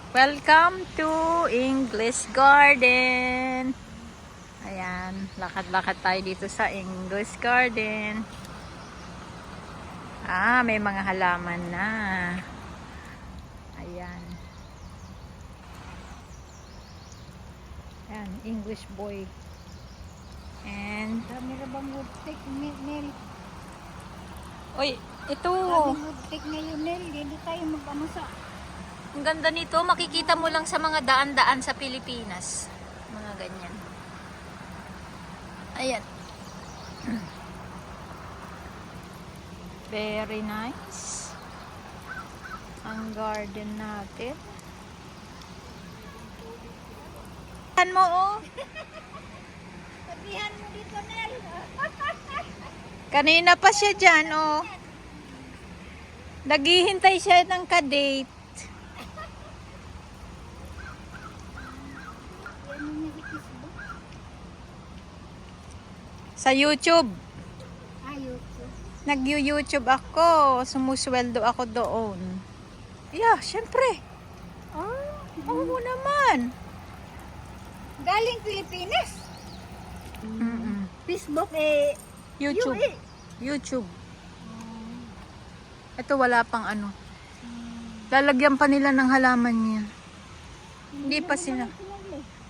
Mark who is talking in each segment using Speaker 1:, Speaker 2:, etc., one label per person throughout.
Speaker 1: Welcome to English Garden. Ayan, lakad-lakad tayo dito sa English Garden. May mga halaman na. Ayan. Ayan, English boy. And
Speaker 2: Dami na bang woodpeck, Nel?
Speaker 1: Uy, ito.
Speaker 2: Dami woodpeck ngayon, Nel. Hindi tayo mag-ano sa...
Speaker 1: Ang ganda nito, makikita mo lang sa mga daan-daan sa Pilipinas. Mga ganyan. Ayan. Very nice. Ang garden natin. Yan mo, oh.
Speaker 2: Sabihan mo dito, Nel.
Speaker 1: Kanina pa siya dyan, oh. Naghihintay siya ng kadate.
Speaker 2: Ano niya ikisbo?
Speaker 1: Sa YouTube.
Speaker 2: Ayok.
Speaker 1: Nag-YouTube ako. Sumusweldo ako doon. Yeah, syempre. Oo naman.
Speaker 2: Galing Pilipinas.
Speaker 1: Mm-mm.
Speaker 2: Facebook,
Speaker 1: YouTube. YouTube. Ito wala pang ano. Lalagyan pa nila ng halaman niya. Hindi pa sila.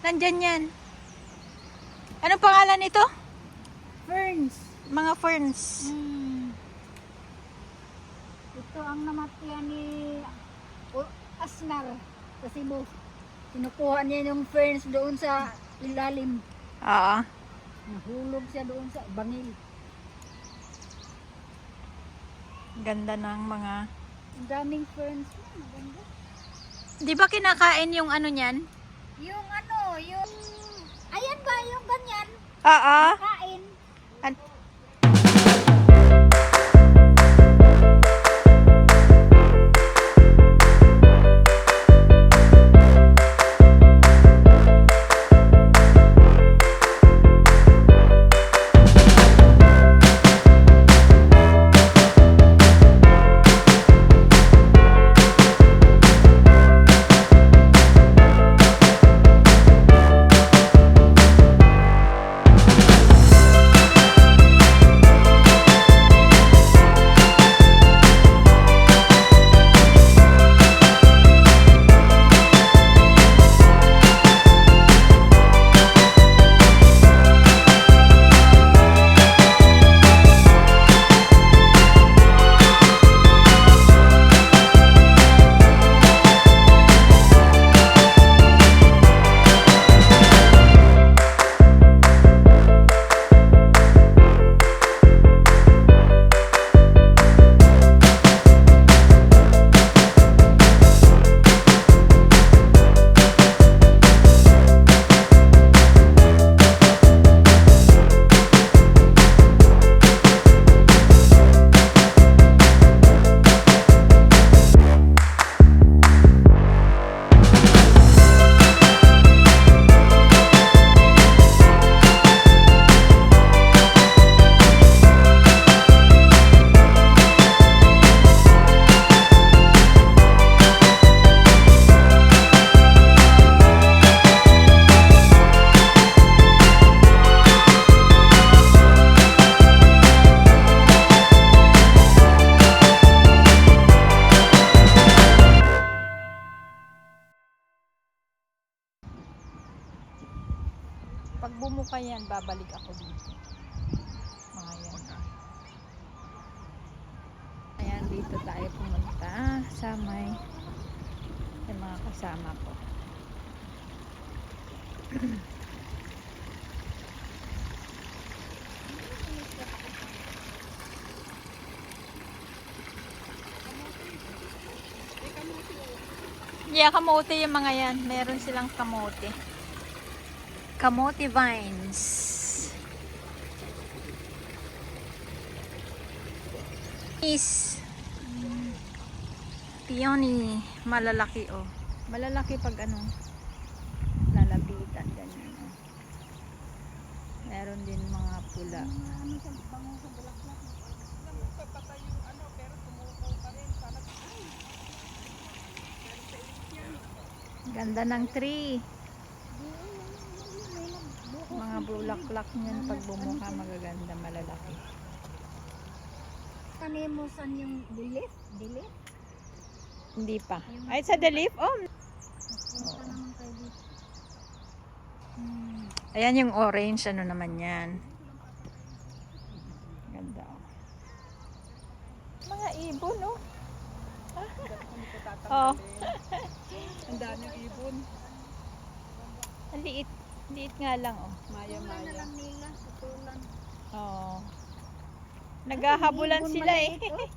Speaker 1: Nandyan yan. Anong pangalan nito?
Speaker 2: Ferns.
Speaker 1: Mga ferns.
Speaker 2: Ito ang namatyan ni Asnar sa Cebu. Kinukuha niya yung ferns doon sa ilalim.
Speaker 1: Oo.
Speaker 2: Nahulog siya doon sa bangil.
Speaker 1: Ganda ng mga...
Speaker 2: Ang daming ferns. Maganda.
Speaker 1: Di ba kinakain yung ano niyan?
Speaker 2: Yung ano, yung... Ayan ba, yung ganyan?
Speaker 1: Oo.
Speaker 2: Kain.
Speaker 1: Pag bumuka yan, babalik ako dito. Mga yan. Ayan, dito tayo pumunta sa may mga kasama ko. Yeah, kamote yung mga yan. Meron silang kamote. Kamote vines. Is peony, malalaki oh. Malalaki pag ano lalapitan ganyan oh. Meron din mga pula.
Speaker 2: Ano sa bango sa bulaklak?
Speaker 3: Patay yung ano, pero tumubo pa rin. Sana
Speaker 1: Ganda ng tree. Mga bulaklak niyan pag bumuka magaganda, malalaki.
Speaker 2: Kanimusan yung dilit. Dilit.
Speaker 1: Hindi pa. Ay, sa the leaf? Oh.
Speaker 2: Punta naman kayo dito.
Speaker 1: Ayan yung orange. Ano naman yan? Ganda. Oh. Mga ibon, oh. Oh.
Speaker 3: Ang daming ibon.
Speaker 1: Ang liit. Liit nga lang, oh.
Speaker 3: Maya,
Speaker 2: Tulan na
Speaker 3: maya.
Speaker 2: lang nila. Sa tulan.
Speaker 1: Oh. Naghahabulan
Speaker 2: Ibon
Speaker 1: sila eh.
Speaker 2: maliit, oh.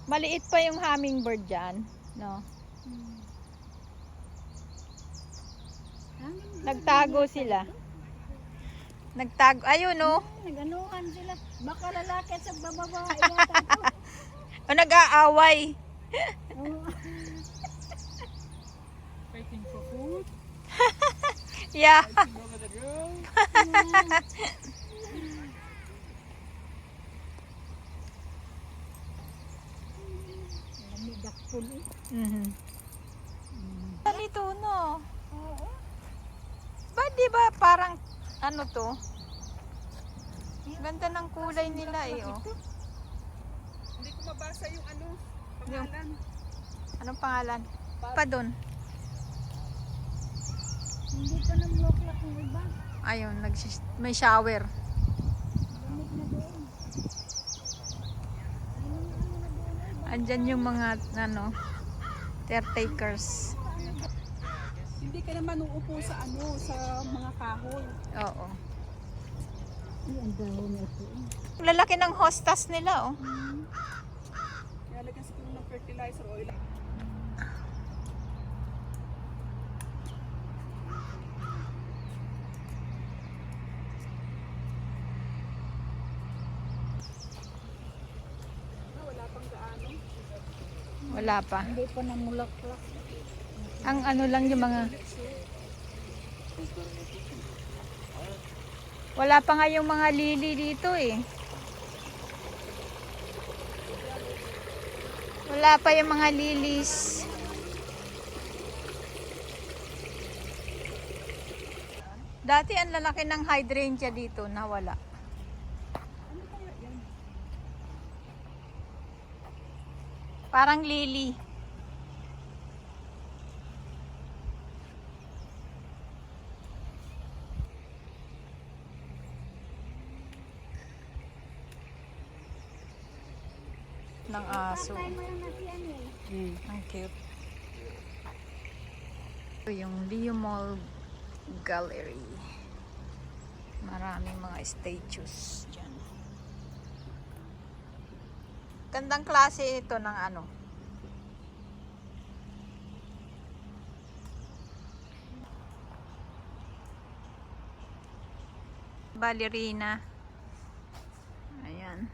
Speaker 1: Maliit pa yung hummingbird dyan. No? Nagtago sila. Nagtago. Ayun, oh.
Speaker 2: Nag-anuhan sila. Baka lalaki at sa bababae yata ito.
Speaker 1: O, nag-aaway.
Speaker 2: Oo.
Speaker 3: Fighting for food.
Speaker 1: Yeah.
Speaker 3: Look at the girl.
Speaker 2: Lamig dakpol eh.
Speaker 1: Mhm. Ganito, no?
Speaker 2: Oo.
Speaker 1: Ba, di ba parang, ano to? Ganda ng kulay nila eh, oh.
Speaker 3: Hindi ko mabasa yung ano, pangalan.
Speaker 1: Anong pangalan? Pa doon.
Speaker 2: Hindi pa namloklak yung iba.
Speaker 1: Ayun, may shower.
Speaker 2: Lamig na doon. Ayun, ano na doon eh.
Speaker 1: Andyan yung mga, ano, caretakers.
Speaker 3: Hindi ka naman uupo sa ano, sa mga kahoy.
Speaker 1: Oo.
Speaker 2: Ay, ang dahon na ito eh.
Speaker 1: Lalaki ng hostas nila, oh.
Speaker 3: Kaya lagyan siguro ng fertilizer oil. Wala pang gaano.
Speaker 1: Wala pa.
Speaker 2: Hindi pa namulaklak.
Speaker 1: Ang ano lang yung mga... Wala pa nga yung mga lily dito eh. Wala pa yung mga lilies. Dati ang lalaki ng hydrangea dito, nawala. Parang lily. Ng aso.
Speaker 2: Patay mo lang na si ano eh.
Speaker 1: Ang cute. Ito yung Leo Mall Gallery. Maraming mga statues dyan. Gandang klase ito ng ano. Ballerina. Ayan.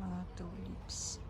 Speaker 1: Mga tulips.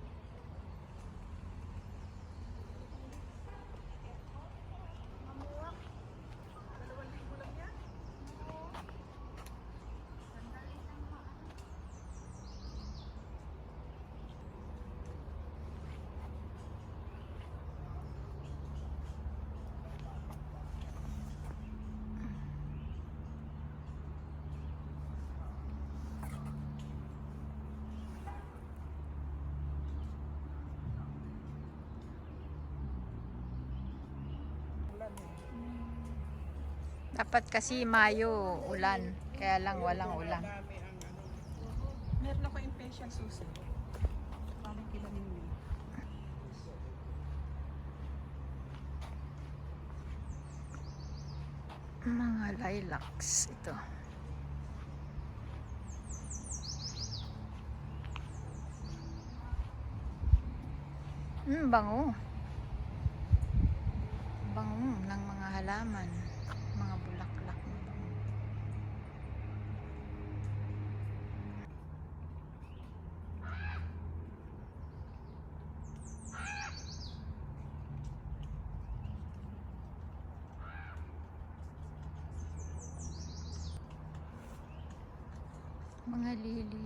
Speaker 1: Dapat kasi Mayo ulan, kaya lang walang ulan.
Speaker 3: Dami ang ano. Meron ako impatient susi. Parang kilanin mo.
Speaker 1: Mga lilacs ito. Bango. Bango ng mga halaman. Mga bulaklak na bango. Mga lily.